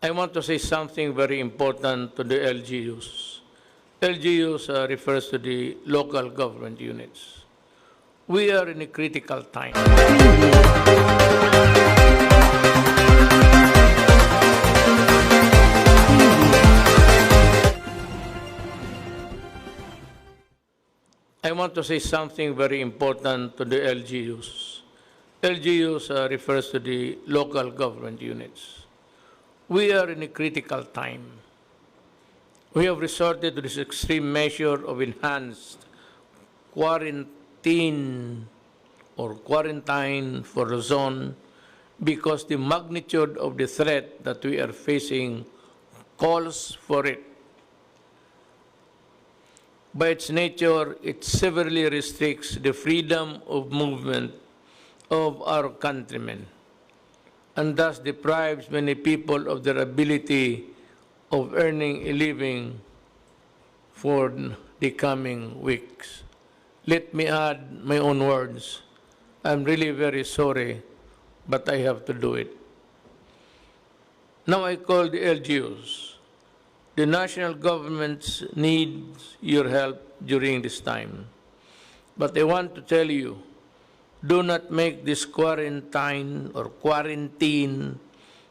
I want to say something very important to the LGUs. LGUs refers to the local government units. We are in a critical time. I want to say something very important to the LGUs. LGUs refers to the local government units. We are in a critical time. We have resorted to this extreme measure of enhanced quarantine for the zone because the magnitude of the threat that we are facing calls for it. By its nature, it severely restricts the freedom of movement of our countrymen and thus deprives many people of their ability of earning a living for the coming weeks. Let me add my own words. I'm really very sorry, but I have to do it. Now I call the LGUs. The national government needs your help during this time. But I want to tell you, do not make this quarantine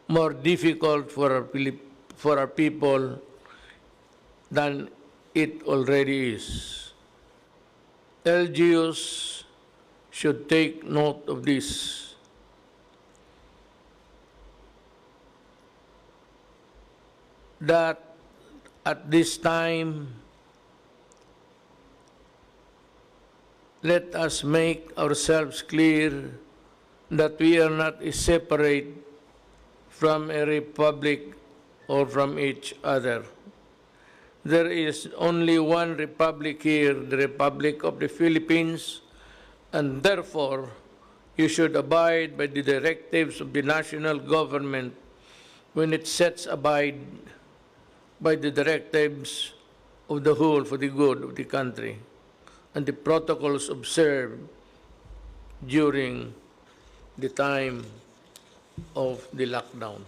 more difficult for our people than it already is. LGUs should take note of this. That at this time, let us make ourselves clear that we are not separate from a republic or from each other. There is only one republic here, the Republic of the Philippines, and therefore you should abide by the directives of the national government when it sets abide by the directives of the whole for the good of the country and the protocols observed during the time of the lockdown.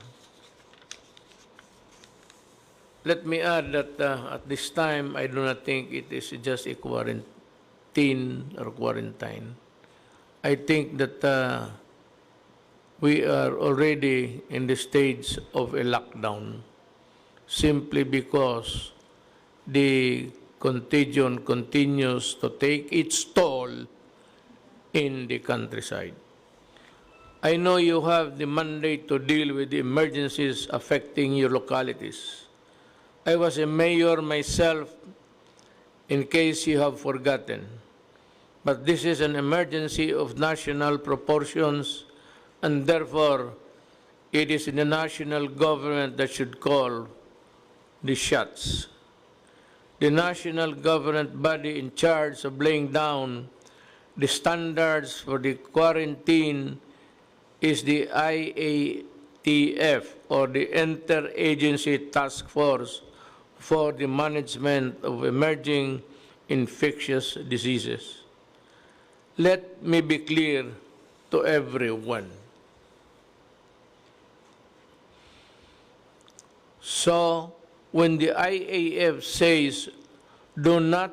Let me add that at this time, I do not think it is just a quarantine or quarantine. I think that we are already in the stage of a lockdown, simply because the contagion continues to take its toll in the countryside. I know you have the mandate to deal with the emergencies affecting your localities. I was a mayor myself, in case you have forgotten. But this is an emergency of national proportions, and therefore it is the national government that should call the shots. The national government body in charge of laying down the standards for the quarantine is the IATF, or the Interagency Task Force for the Management of Emerging Infectious Diseases. Let me be clear to everyone. So, when the IAF says, do not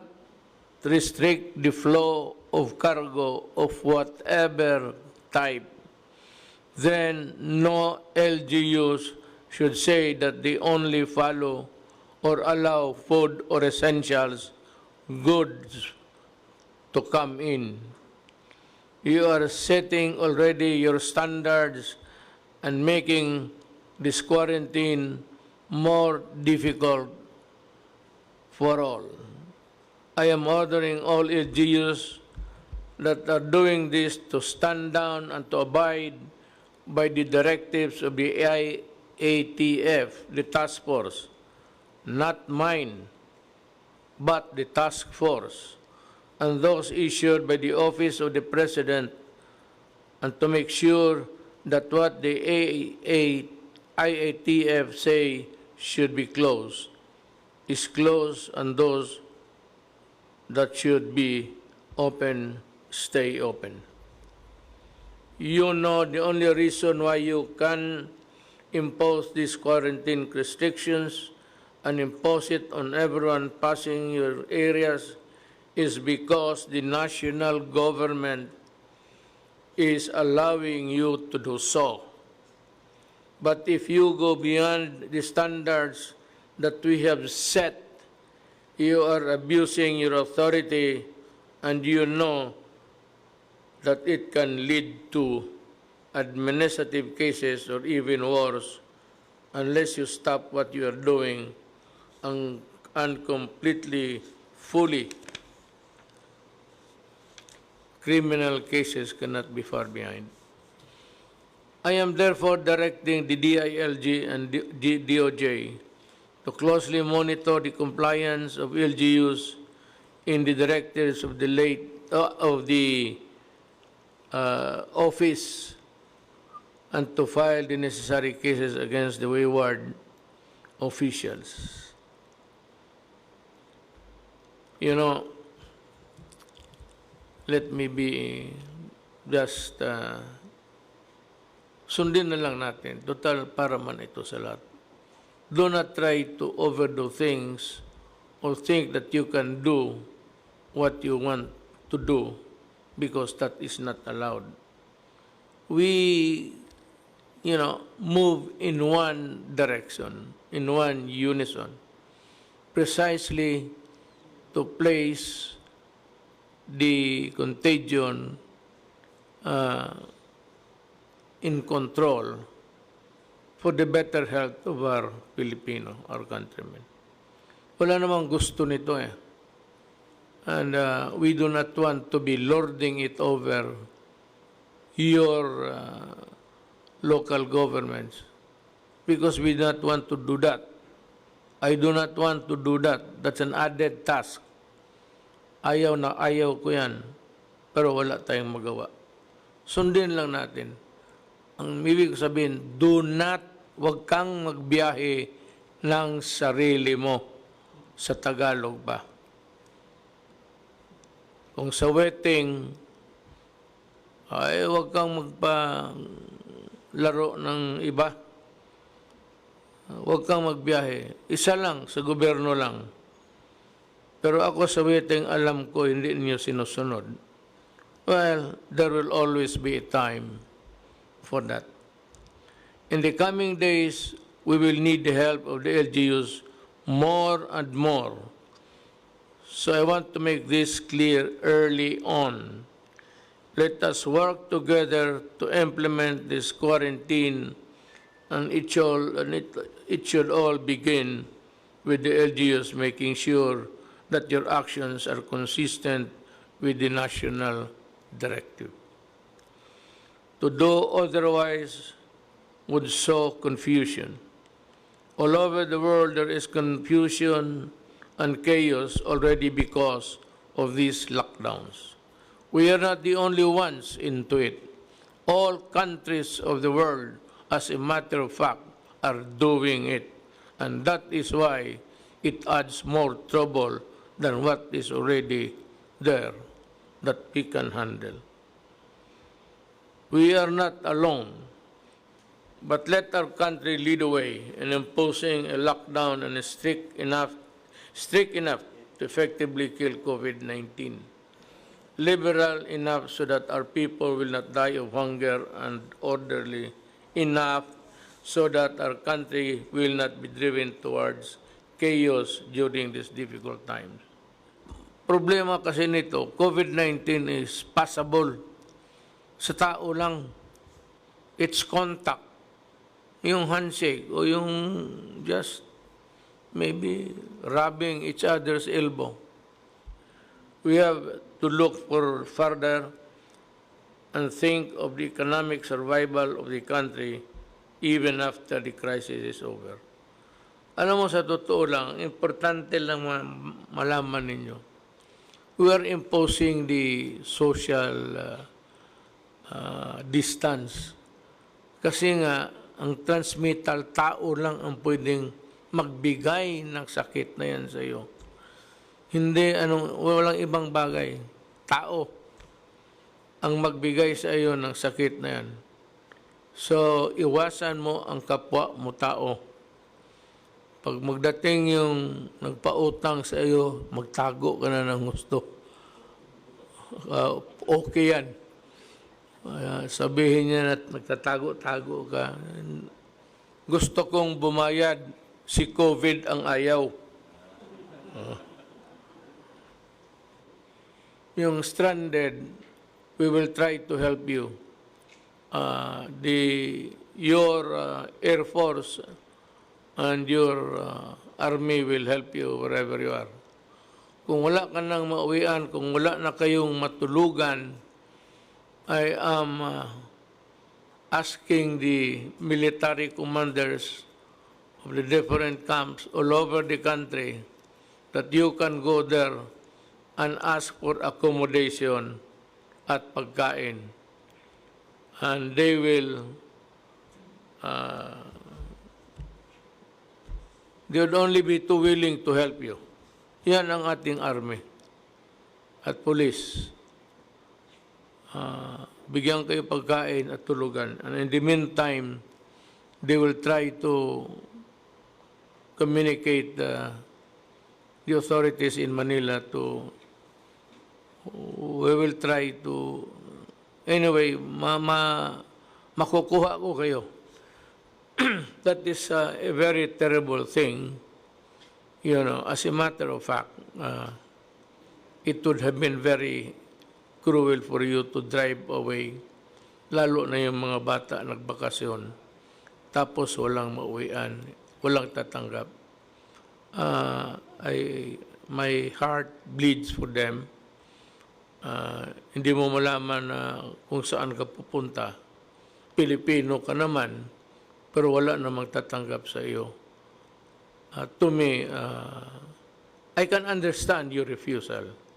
restrict the flow of cargo of whatever type, then no LGUs should say that they only follow or allow food or essentials goods to come in. You are setting already your standards and making this quarantine more difficult for all. I am ordering all LGUs that are doing this to stand down and to abide by the directives of the IATF, the task force, not mine, but the task force, and those issued by the Office of the President, and to make sure that what the IATF say should be closed is closed, and those that should be open stay open. You know the only reason why you can impose these quarantine restrictions and impose it on everyone passing your areas is because the national government is allowing you to do so. But if you go beyond the standards that we have set, you are abusing your authority, and you know that it can lead to administrative cases or even worse unless you stop what you are doing and completely, fully. Criminal cases cannot be far behind. I am therefore directing the DILG and DOJ to closely monitor the compliance of LGUs in the directives of the office, and to file the necessary cases against the wayward officials. You know, let me be just sundin na lang natin. Total, para man ito sa lahat. Do not try to overdo things or think that you can do what you want to do, because that is not allowed. We, move in one direction, in one unison, precisely to place the contagion in control for the better health of our Filipino, our countrymen. Wala namang gusto nito eh. And we do not want to be lording it over your local governments, because we do not want to do that. I do not want to do that. That's an added task. Ayaw na ayaw ko yan, pero wala tayong magawa. Sundin lang natin. Ang ibig sabihin, wag kang magbiyahe ng sarili mo, sa Tagalog ba. Kung sa wedding, ay wag kang magpalaro ng iba. Wag kang magbiyahe. Isa lang, sa gobyerno lang. Pero ako sa wedding, alam ko hindi niyo sinusunod. Well, there will always be a time for that. In the coming days, we will need the help of the LGUs more and more. So I want to make this clear early on. Let us work together to implement this quarantine, and it should all begin with the LGUs making sure that your actions are consistent with the national directive. To do otherwise would sow confusion. All over the world there is confusion and chaos already because of these lockdowns. We are not the only ones into it. All countries of the world, as a matter of fact, are doing it. And that is why it adds more trouble than what is already there that we can handle. We are not alone, but let our country lead the way in imposing a lockdown and strict enough to effectively kill COVID-19. Liberal enough so that our people will not die of hunger, and orderly enough so that our country will not be driven towards chaos during these difficult times. Problema kasi nito, COVID-19 is passable sa tao lang. It's contact. Yung handshake o yung just maybe rubbing each other's elbow. We have to look for further and think of the economic survival of the country even after the crisis is over. Alam mo, sa totoo lang, importante lang malaman ninyo. We are imposing the social distance. Kasi nga, ang transmittal, tao lang ang pwedeng magbigay ng sakit na yan sa iyo. Hindi, walang ibang bagay. Tao ang magbigay sa iyo ng sakit na yan. So, iwasan mo ang kapwa mo tao. Pag magdating yung nagpautang sa iyo, magtago ka na ng gusto. Okay yan. Sabihin niya na nagtatago-tago ka. Gusto kong bumayad, si COVID ang ayaw. Yung stranded, we will try to help you. Your Air Force and your Army will help you wherever you are. Kung wala ka nang mauwian, kung wala na kayong matulugan, I am asking the military commanders of the different camps all over the country that you can go there and ask for accommodation at pagkain. And they will, they would only be too willing to help you. Yan ang ating army at police. Bigyan kayo pagkain at tulugan. And in the meantime, they will try to communicate the authorities in Manila to, we will try to, anyway, makukuha ko kayo. That is a very terrible thing. You know, as a matter of fact, it would have been very cruel for you to drive away, lalo na yung mga bata nagbakasyon, tapos walang mauwian, walang tatanggap. My heart bleeds for them. Hindi mo malaman na kung saan ka pupunta. Pilipino ka naman, pero wala namang tatanggap sa iyo. To me, I can understand your refusal.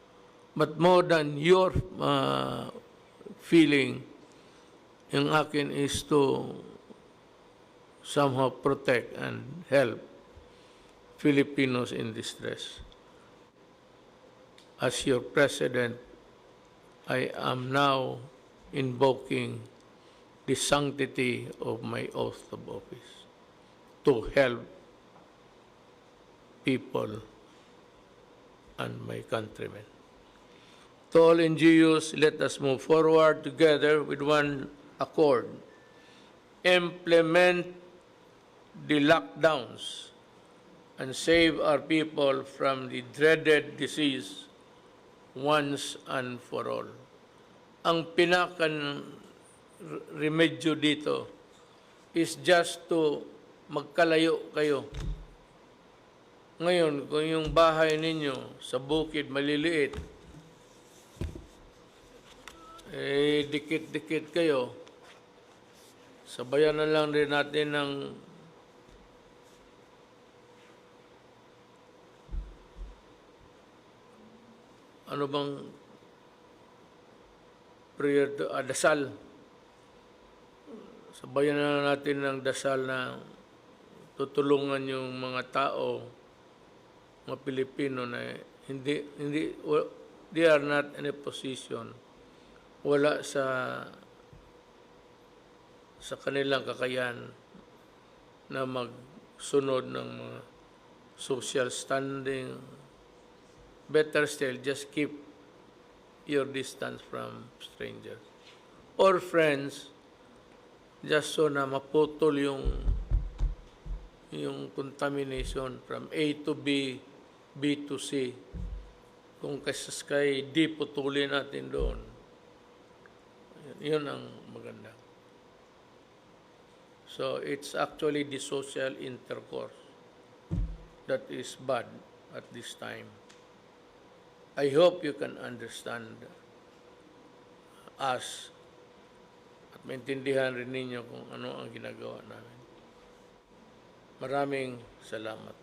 But more than your feeling, yung akin is to somehow protect and help Filipinos in distress. As your president, I am now invoking the sanctity of my oath of office to help people and my countrymen. To all NGOs, let us move forward together with one accord. Implement the lockdowns and save our people from the dreaded disease once and for all. Ang pinakan remedyo dito is just to magkalayo kayo. Ngayon, kung yung bahay ninyo sa bukid maliliit, dikit-dikit kayo, sabayan na lang rin natin ng ano bang prayer, dasal. Sabayan na lang natin ng dasal na tutulungan yung mga tao, mga Pilipino na they are not in a position, wala sa kanilang kakayahan na magsunod ng mga social standing. Better still, just keep your distance from strangers or friends, just so na maputol yung contamination from A to B, B to C. Kung kay D, putulin natin doon. Yun ang maganda. So it's actually the social intercourse that is bad at this time. I hope you can understand us at maintindihan rin ninyo kung ano ang ginagawa namin. Maraming salamat.